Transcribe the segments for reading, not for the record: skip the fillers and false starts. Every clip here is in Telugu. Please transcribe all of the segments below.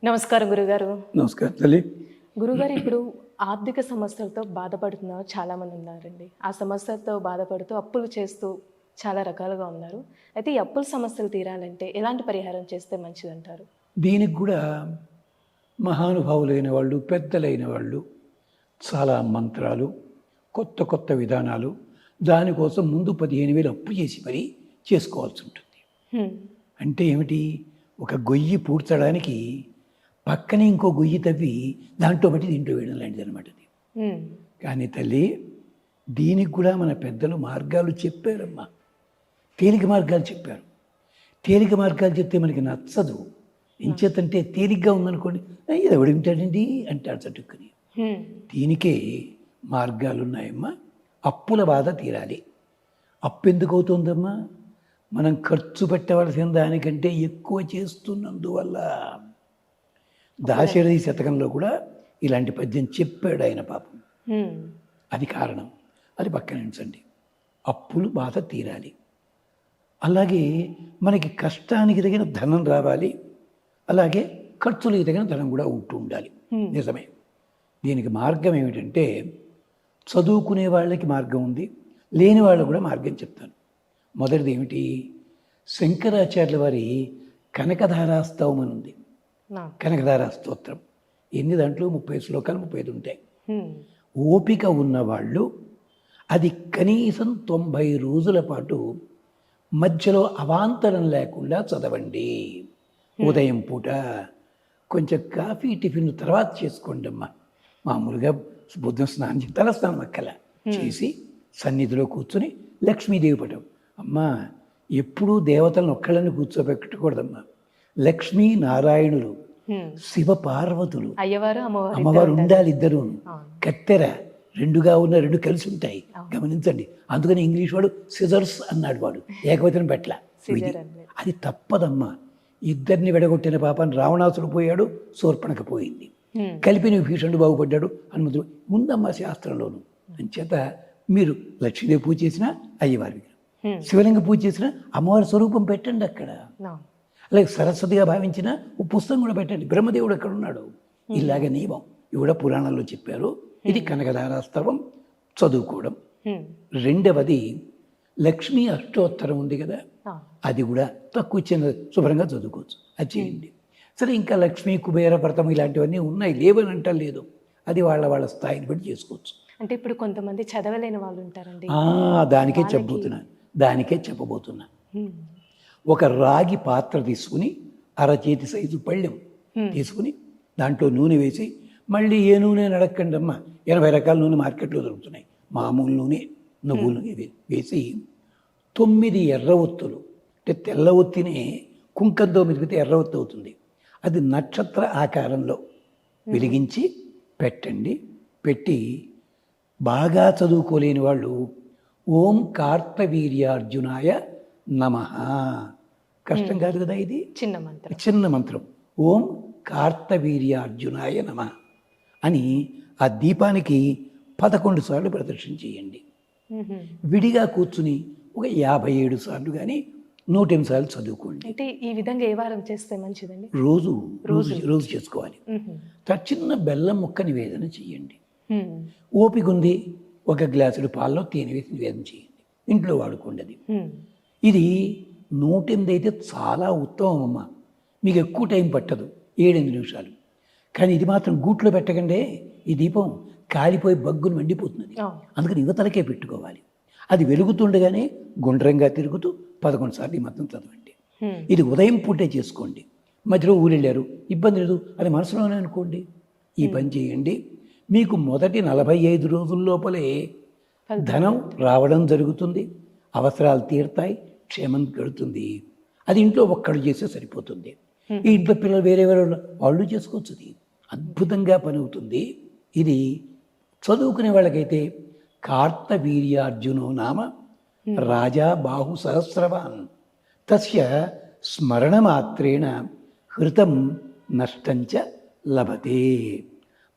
నమస్కారం గురుగారు. నమస్కారం తల్లి. గురుగారు, ఇప్పుడు ఆర్థిక సమస్యలతో బాధపడుతున్న చాలామంది ఉన్నారండి. ఆ సమస్యలతో బాధపడుతూ అప్పులు చేస్తూ చాలా రకాలుగా ఉన్నారు. అయితే ఈ అప్పుల సమస్యలు తీరాలంటే ఎలాంటి పరిహారం చేస్తే మంచిదంటారు? దీనికి కూడా మహానుభావులైన వాళ్ళు, పెద్దలైన వాళ్ళు చాలా మంత్రాలు, కొత్త కొత్త విధానాలు, దానికోసం ముందు 15,000 అప్పు చేసి మరీ చేసుకోవాల్సి ఉంటుంది. అంటే ఏమిటి, ఒక గొయ్యి పూడ్చడానికి పక్కనే ఇంకో గొయ్యి తవ్వి దాంట్లో బట్టి దీంట్లో వేయడం లాంటిది అనమాట అది. కానీ తల్లి, దీనికి కూడా మన పెద్దలు మార్గాలు చెప్పారమ్మా. తేలిక మార్గాలు చెప్పారు. తేలిక మార్గాలు చెప్తే మనకి నచ్చదు. ఎంచేతంటే తేలిగ్గా ఉందనుకోండి, ఇది ఎవడు వింటాడండి అంటాడు చటుక్కుని. దీనికే మార్గాలు ఉన్నాయమ్మా. అప్పుల బాధ తీరాలి. అప్పు ఎందుకు అవుతుందమ్మా? మనం ఖర్చు పెట్టవలసిన దానికంటే ఎక్కువ చేస్తున్నందువల్ల. దాశరథి శతకంలో కూడా ఇలాంటి పద్యం చెప్పాడు ఆయన, పాపం. అది కారణం. అది పక్కన ఉంచండి. అప్పులు బాధ తీరాలి. అలాగే మనకి కష్టానికి తగిన ధనం రావాలి. అలాగే ఖర్చులకు తగిన ధనం కూడా ఉంటూ ఉండాలి. నిజమే. దీనికి మార్గం ఏమిటంటే, చదువుకునే వాళ్ళకి మార్గం ఉంది, లేని వాళ్ళకు కూడా మార్గం చెప్తాను. మొదటిది ఏమిటి, శంకరాచార్యుల వారి కనకధారాస్తవం అని ఉంది. కనకధారా స్తోత్రం. ఎన్ని దాంట్లో 30 శ్లోకాలు, 35 ఉంటాయి. ఓపిక ఉన్నవాళ్ళు అది కనీసం 90 రోజుల పాటు మధ్యలో అవాంతరం లేకుండా చదవండి. ఉదయం పూట కొంచెం కాఫీ టిఫిన్ తర్వాత చేసుకోండి అమ్మా. మామూలుగా బుద్ధం స్నానం చేసి తలస్నానం అక్కల చేసి సన్నిధిలో కూర్చొని లక్ష్మీదేవి పటం. అమ్మా, ఎప్పుడూ దేవతలను ఒక్కళ్ళని కూర్చోబెట్టకూడదమ్మా. లక్ష్మీ నారాయణులు, శివ పార్వతులు, అమ్మవారు ఉండాలి. ఇద్దరు కత్తెర రెండుగా ఉన్న రెండు కలిసి ఉంటాయి. గమనించండి. అందుకని ఇంగ్లీష్ వాడు సిజర్స్ అన్నాడు, వాడు ఏకవచనం పెట్ల. అది తప్పదమ్మా. ఇద్దరిని విడగొట్టిన పాపాన్ని రావణాసుడు పోయాడు, శూర్పణఖ పోయింది. కలిపిన విభీషణుడు బాగుపడ్డాడు, హనుమంతుడు ఉందమ్మా శాస్త్రంలోను. అంచేత మీరు లక్ష్మీదేవి పూజ చేసినా అయ్యవారి, శివలింగ పూజ చేసినా అమ్మవారి స్వరూపం పెట్టండి అక్కడ. అలాగే సరస్వతిగా భావించిన ఓ పుస్తకం కూడా పెట్టండి. బ్రహ్మదేవుడు ఎక్కడ ఉన్నాడు? ఇలాగ నియమం. ఇవి కూడా పురాణాల్లో చెప్పారు. ఇది కనకధారాస్తవం చదువుకోవడం. రెండవది లక్ష్మీ అష్టోత్తరం ఉంది కదా, అది కూడా తక్కువ చిన్న శుభ్రంగా చదువుకోవచ్చు. అది చేయండి. సరే, ఇంకా లక్ష్మీ కుబేర వ్రతం ఇలాంటివన్నీ ఉన్నాయి, లేవని అంటలేదు. అది వాళ్ళ వాళ్ళ స్థాయిని బట్టి చేసుకోవచ్చు. అంటే ఇప్పుడు కొంతమంది చదవలేని వాళ్ళు ఉంటారండి. దానికే చెప్పబోతున్నా. ఒక రాగి పాత్ర తీసుకుని, అరచేతి సైజు పళ్ళెం తీసుకుని, దాంట్లో నూనె వేసి, మళ్ళీ ఏ నూనె అడగండి అమ్మా, 80 రకాల నూనె మార్కెట్లో దొరుకుతున్నాయి. మామూలు నూనె, నువ్వుల నూనె వేసి 9 ఎర్ర ఒత్తులు, అంటే తెల్ల ఒత్తినే కుంకంతో మెరిగితే ఎర్ర ఒత్తి అవుతుంది. అది నక్షత్ర ఆకారంలో వెలిగించి పెట్టండి. పెట్టి బాగా చదువుకోలేని వాళ్ళు ఓం కార్తవీర్యార్జునాయ నమః, కష్టం కాదు కదా ఇది, చిన్న మంత్రం. ఓం కార్తవీర్యార్జునాయ నమః అని ఆ దీపానికి 11 సార్లు ప్రదర్శన చేయండి. విడిగా కూర్చుని ఒక 57 సార్లు కానీ 108 సార్లు చదువుకోండి. అంటే ఈ విధంగా ఏ వారం చేస్తే మంచిదండి? రోజు రోజు చేసుకోవాలి. చిన్న బెల్లం ముక్క నివేదన చేయండి. ఓపిక ఉంది, 1 గ్లాసుడు పాలలో తేనె వేసి నివేదన చేయండి. ఇంట్లో వాడుకోండి. అది ఇది 108 అయితే చాలా ఉత్తమం అమ్మ. మీకు ఎక్కువ టైం పట్టదు, 7-8 నిమిషాలు. కానీ ఇది మాత్రం గూట్లో పెట్టకండి. ఈ దీపం కాలిపోయి బగ్గును మండిపోతుంది. అందుకని యువతలకే పెట్టుకోవాలి. అది వెలుగుతుండగానే గుండ్రంగా తిరుగుతూ 11 సార్లు ఈ మొత్తం చదవండి. ఇది ఉదయం పూటే చేసుకోండి. మధ్యలో ఊరెళ్ళారు, ఇబ్బంది లేదు అని మనసులోనే అనుకోండి. ఈ పని చేయండి. మీకు మొదటి 45 రోజుల లోపలే ధనం రావడం జరుగుతుంది, అవసరాలు తీరుతాయి, క్షేమం గడుతుంది. అది ఇంట్లో ఒక్కడు చేస్తే సరిపోతుంది. ఈ ఇంట్లో పిల్లలు వేరే వాళ్ళు చేసుకోవచ్చు. అది అద్భుతంగా పని అవుతుంది. ఇది చదువుకునే వాళ్ళకైతే కార్తవీర్యార్జునో నామ రాజా బాహు సహస్రవాన్ తస్య స్మరణమాత్రేణ హృతం నష్టంచ లభతే.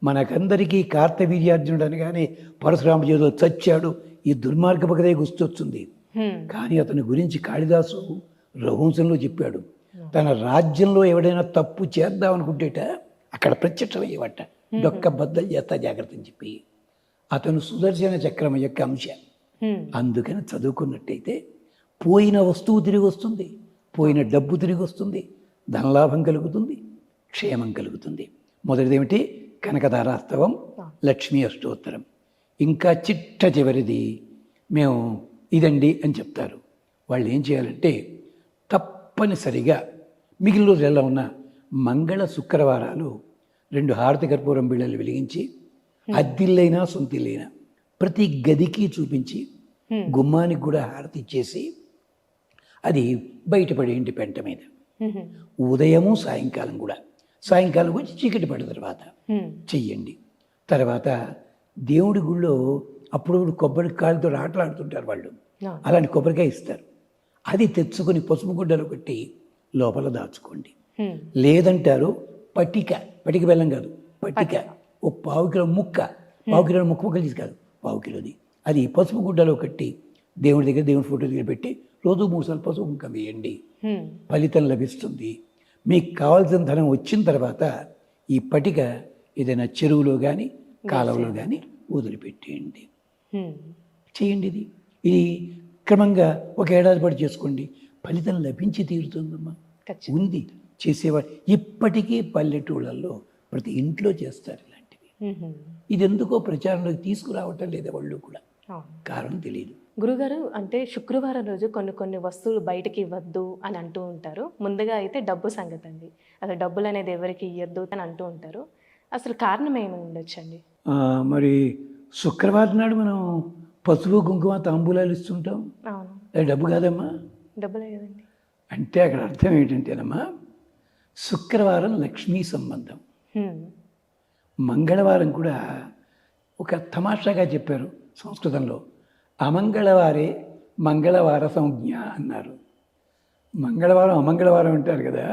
మనకందరికీ కార్తవీర్యార్జునుడు అనగానే పరశురామ చేతిలో చచ్చాడు, ఈ దుర్మార్గపు కథే గుర్తొస్తుంది. కానీ అతని గురించి కాళిదాసు రఘువంశంలో చెప్పాడు. తన రాజ్యంలో ఎవడైనా తప్పు చేద్దాం అనుకుంటేట అక్కడ ప్రత్యక్షమయ్యేవట. డొక్క బద్దలు చేస్తా జాగ్రత్త అని చెప్పి. అతను సుదర్శన చక్రం యొక్క అంశ. అందుకని చదువుకున్నట్టయితే పోయిన వస్తువు తిరిగి వస్తుంది, పోయిన డబ్బు తిరిగి వస్తుంది, ధనలాభం కలుగుతుంది, క్షేమం కలుగుతుంది. మొదటిదేమిటి కనకధారాస్తవం, లక్ష్మీ అష్టోత్తరం. ఇంకా చిట్ట చివరిది మేము ఇదండి అని చెప్తారు. వాళ్ళు ఏం చేయాలంటే తప్పనిసరిగా మిగిలిన రోజులు ఎలా ఉన్న మంగళ శుక్రవారాలు 2 హారతి కర్పూరం బిళ్ళలు వెలిగించి అద్దిల్లైనా సొంతిల్లైనా ప్రతి గదికి చూపించి గుమ్మానికి కూడా హారతి ఇచ్చేసి అది బయటపడే ఇంటి పెంట మీద ఉదయము సాయంకాలం కూడా, సాయంకాలం వచ్చి చీకటి పడిన తర్వాత చెయ్యండి. తర్వాత దేవుడి గుళ్ళో అప్పుడు కొబ్బరికాయలతో ఆటలాడుతుంటారు వాళ్ళు, అలాంటి కొబ్బరికాయ ఇస్తారు. అది తెచ్చుకొని పసుపు గుడ్డలు పెట్టి లోపల దాచుకోండి. లేదంటారు పటిక బెల్లం కాదు, పటిక ఓ పావు కిలో ముక్క ముక్కలు తీసుకోదు, పావు కిలోది అది పసుపు గుడ్డలో కట్టి దేవుడి దగ్గర దేవుడి ఫోటో దగ్గర పెట్టి రోజు 3 సార్లు పసుపు కుంకం వేయండి. ఫలితం లభిస్తుంది. మీకు కావాల్సిన ధనం వచ్చిన తర్వాత ఈ పటిక ఏదైనా చెరువులో కానీ కాలువలో కానీ వదిలిపెట్టేయండి. చేయండి. ఇది క్రమంగా 1 ఏడాది పాటు చేసుకోండి, ఫలితం లభించి తీరుతుందమ్మా. ఉంది చేసేవాడు. ఇప్పటికీ పల్లెటూళ్ళల్లో ప్రతి ఇంట్లో చేస్తారు ఇలాంటివి. ఇది ఎందుకో ప్రచారంలోకి తీసుకురావటం లేదా వాళ్ళు కూడా, కారణం తెలియదు. గురుగారు, అంటే శుక్రవారం రోజు కొన్ని వస్తువులు బయటకి ఇవ్వద్దు అని అంటూ ఉంటారు. ముందుగా అయితే డబ్బు సంగతి అండి, అసలు డబ్బులు అనేది ఎవరికి ఇవ్వద్దు అని అంటూ ఉంటారు. అసలు కారణం ఏమి ఉండొచ్చండి? మరి శుక్రవారం నాడు మనం పసుపు కుంకుమ తాంబూలాలు ఇస్తుంటాం. అది డబ్బు కాదమ్మా, డబ్బులే కదండి. అంటే అక్కడ అర్థం ఏంటంటేనమ్మా, శుక్రవారం లక్ష్మీ సంబంధం, మంగళవారం కూడా ఒక తమాషాగా చెప్పారు సంస్కృతంలో. అమంగళవారే మంగళవార సంజ్ఞ అన్నారు. మంగళవారం అమంగళవారం అంటారు కదా,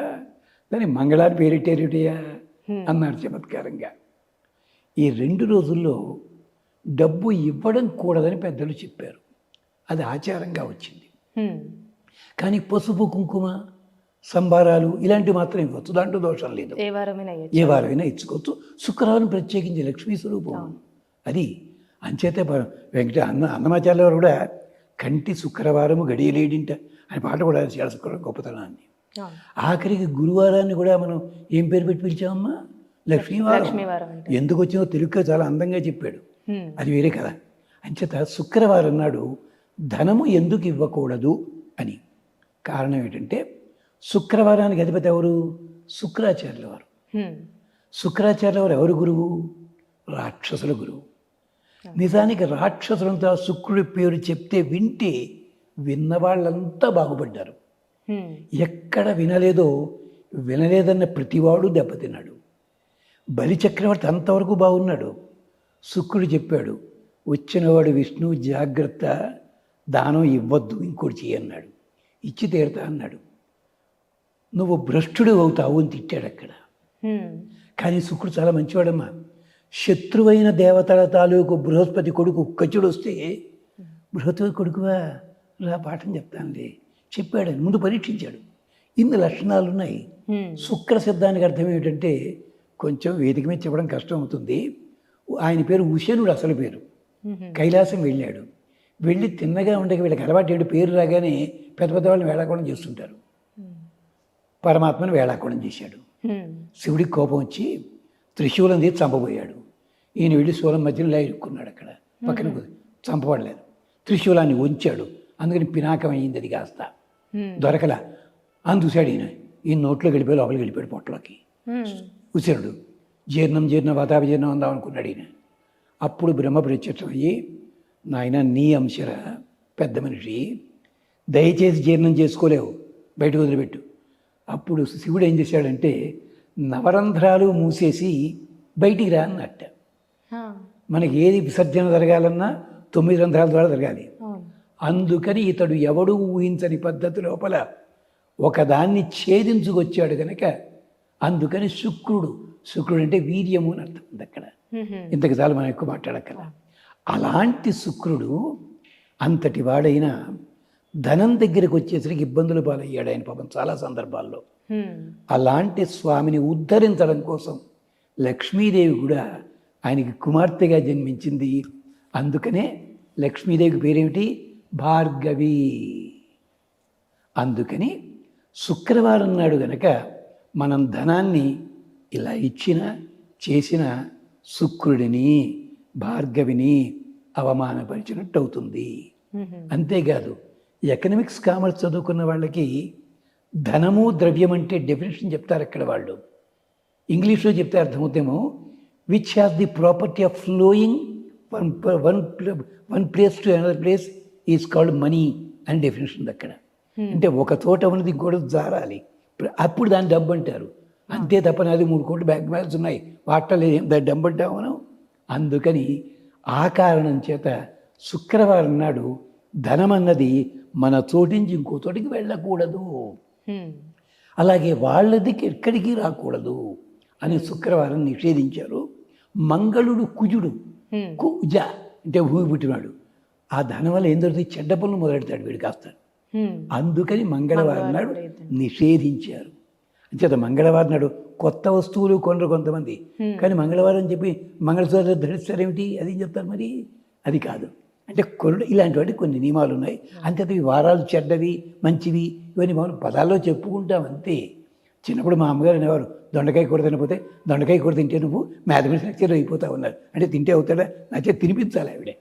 దాన్ని మంగళవారం పేరిటేరిటయా అన్నారు చమత్కారంగా. ఈ 2 రోజుల్లో డబ్బు ఇవ్వడం కూడదని పెద్దలు చెప్పారు. అది ఆచారంగా వచ్చింది. కానీ పసుపు కుంకుమ సంబారాలు ఇలాంటివి మాత్రం ఇవ్వచ్చు, దాంట్లో దోషం లేదు. ఏ వారమైనా ఇచ్చుకోవచ్చు. శుక్రవారం ప్రత్యేకించి లక్ష్మీ స్వరూపం అది. అంచేతే అన్నమాచార్య వారు కూడా కంటి శుక్రవారము గడియలేడింట అని పాట కూడా శుక్రవారం గొప్పతనాన్ని. ఆఖరికి గురువారాన్ని కూడా మనం ఏం పేరు పెట్టి పిలిచామమ్మా? లక్ష్మీవారం. ఎందుకు వచ్చిందో తెలుగుగా చాలా అందంగా చెప్పాడు, అది వేరే కదా. అంచేత శుక్రవారం నాడు ధనము ఎందుకు ఇవ్వకూడదు అని కారణం ఏంటంటే, శుక్రవారానికి అధిపతి ఎవరు? శుక్రాచార్యుల వారు. శుక్రాచార్యుల వారు ఎవరు గురువు? రాక్షసుల గురువు. నిజానికి రాక్షసులంతా శుక్రుడి పేరు చెప్తే వింటే విన్నవాళ్ళంతా బాగుపడ్డారు. ఎక్కడ వినలేదన్న ప్రతివాడు దెబ్బతిన్నాడు. బలిచక్రవర్తి అంతవరకు బాగున్నాడు. శుక్రుడు చెప్పాడు, వచ్చినవాడు విష్ణువు జాగ్రత్త, దానం ఇవ్వద్దు, ఇంకోటి చేయన్నాడు. ఇచ్చి తీరుతా అన్నాడు. నువ్వు భ్రష్టుడు అవుతావు అని తిట్టాడు అక్కడ. కానీ శుక్రుడు చాలా మంచివాడమ్మా. శత్రువైన దేవతల తాలూకు బృహస్పతి కొడుకు కచ్చుడు వస్తే, బృహస్పతి కొడుకువా రా పాఠం చెప్తానులే చెప్పాడని ముందు పరీక్షించాడు. ఇన్ని లక్షణాలు ఉన్నాయి. శుక్ర శబ్దానికి అర్థం ఏమిటంటే, కొంచెం వేదిక మీద చెప్పడం కష్టం అవుతుంది. ఆయన పేరు ఉశనుడు, అసలు పేరు. కైలాసం వెళ్ళాడు. వెళ్ళి తిన్నగా ఉండగా వీళ్ళకి అలవాటు పేరు రాగానే పెద్ద పెద్ద వాళ్ళని వేళాకోళం చేస్తుంటారు. పరమాత్మను వేళాకోళం చేశాడు. శివుడికి కోపం వచ్చి త్రిశూలం తీసి చంపబోయాడు. ఈయన వెళ్ళి శూలం మధ్యలో ఇరుక్కున్నాడు. అక్కడ పక్కన చంపబడలేదు. త్రిశూలాన్ని ఉంచాడు. అందుకని పినాకం అయింది. అది కాస్త దొరకలా అని చూశాడు. ఈయన నోట్లో గడిపోయి లోపలికి వెళ్ళిపోయాడు పొట్టలోకి. ఉసిరుడు జీర్ణ వాతాపజీర్ణం అందాం అనుకున్నాడు ఈయన. అప్పుడు బ్రహ్మ ప్రత్యక్షం అయ్యి, నాయన నీ అంశరా, పెద్ద మనిషి, దయచేసి జీర్ణం చేసుకోలేవు, బయటకు వదిలిపెట్టు. అప్పుడు శివుడు ఏం చేశాడంటే, నవరంధ్రాలు మూసేసి బయటికి రా అన్నట్ట. మనకి ఏది విసర్జన జరగాలన్నా 9 రంధ్రాల ద్వారా జరగాలి. అందుకని ఇతడు ఎవడూ ఊహించని పద్ధతి లోపల ఒకదాన్ని ఛేదించుకొచ్చాడు కనుక, అందుకని శుక్రుడు అంటే వీర్యము అని అర్థం ఉంది అక్కడ. ఇంతకు చాలు మనం ఎక్కువ మాట్లాడక్కల. అలాంటి శుక్రుడు అంతటి వాడైనా ధనం దగ్గరికి వచ్చేసరికి ఇబ్బందులు పాలయ్యాడు ఆయన పాపం చాలా సందర్భాల్లో. అలాంటి స్వామిని ఉద్ధరించడం కోసం లక్ష్మీదేవి కూడా ఆయనకి కుమార్తెగా జన్మించింది. అందుకనే లక్ష్మీదేవికి పేరేమిటి? భార్గవి. అందుకని శుక్రవారం నాడు గనక మనం ధనాన్ని ఇలా చేసిన శుక్రుడిని, భార్గవిని అవమానపరిచినట్టు అవుతుంది. అంతేకాదు ఎకనామిక్స్ కామర్స్ చదువుకున్న వాళ్ళకి ధనము ద్రవ్యం అంటే డెఫినేషన్ చెప్తారు అక్కడ వాళ్ళు. ఇంగ్లీష్లో చెప్తే అర్థమవుతేమో which has the property of flowing one place to another place is called money అని డెఫినేషన్ ఉంది అక్కడ. అంటే ఒక చోట ఉన్నది ఇంకోటి జారాలి, అప్పుడు దాన్ని డబ్బు అంటారు. అంతే తప్ప నాది 3 కోట్లు బ్యాంక్ బ్యాలెన్స్ ఉన్నాయి వాటిలో దాన్ని డబ్బు అంటాం మనం. అందుకని ఆ కారణం చేత శుక్రవారం నాడు ధనం అన్నది మన చోటు నుంచి ఇంకో చోటికి వెళ్ళకూడదు, అలాగే వాళ్ళది ఎక్కడికి రాకూడదు అని శుక్రవారం నిషేధించారు. మంగళుడు కుజుడు, కుజ అంటే భూమి పుట్టినాడు. ఆ ధనం వల్ల ఏం దొరుకుతుంది? చెడ్డ పనులు మొదలెడతాడు వీడు కాస్త. అందుకని మంగళవారం నాడు నిషేధించారు. అంచేత మంగళవారం నాడు కొత్త వస్తువులు కొనరు కొంతమంది, కానీ మంగళవారం అని చెప్పి మంగళసూత్రం ధరిస్తారేమిటి? అది చెప్తారు మరి. అది కాదు. అంటే ఇలాంటి వాటి కొన్ని నియమాలు ఉన్నాయి. అంతేత ఈ వారాలు చెడ్డవి మంచివి ఇవన్నీ మనం పదాల్లో చెప్పుకుంటాం అంతే. చిన్నప్పుడు మా అమ్మగారు అనేవారు, దొండకాయ కూర తినకపోతే దొండకాయ కూర తింటే నువ్వు మ్యాథమెటిక్స్ లెక్చర్ అయిపోతావు అన్నారు. అంటే తింటే అవుతాడా? నచ్చే తినిపించాలి ఆవిడే.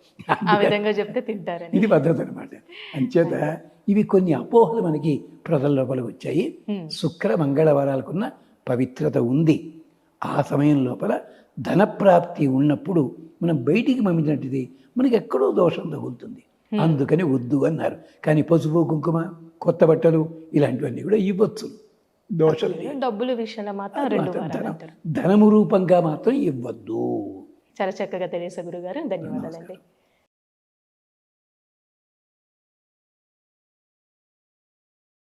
ఆ విధంగా చెప్తే తింటారని ఇది పద్ధతి అనమాట. అంచేత ఇవి కొన్ని అపోహలు మనకి ప్రజల లోపల వచ్చాయి. శుక్ర మంగళవారాలకున్న పవిత్రత ఉంది. ఆ సమయం లోపల ధనప్రాప్తి ఉన్నప్పుడు మనం బయటికి పంపించినట్టుది మనకి ఎక్కడో దోషం తగులుతుంది. అందుకని వద్దు అన్నారు. కానీ పసుపు కుంకుమ కొత్త బట్టలు ఇలాంటివన్నీ కూడా ఇవ్వచ్చు. దోషం డబ్బుల విషయంలో మాత్రం ధనము రూపంగా మాత్రం ఇవ్వద్దు. చాలా చక్కగా తెలియసే గురుగారు, ధన్యవాదాలండి.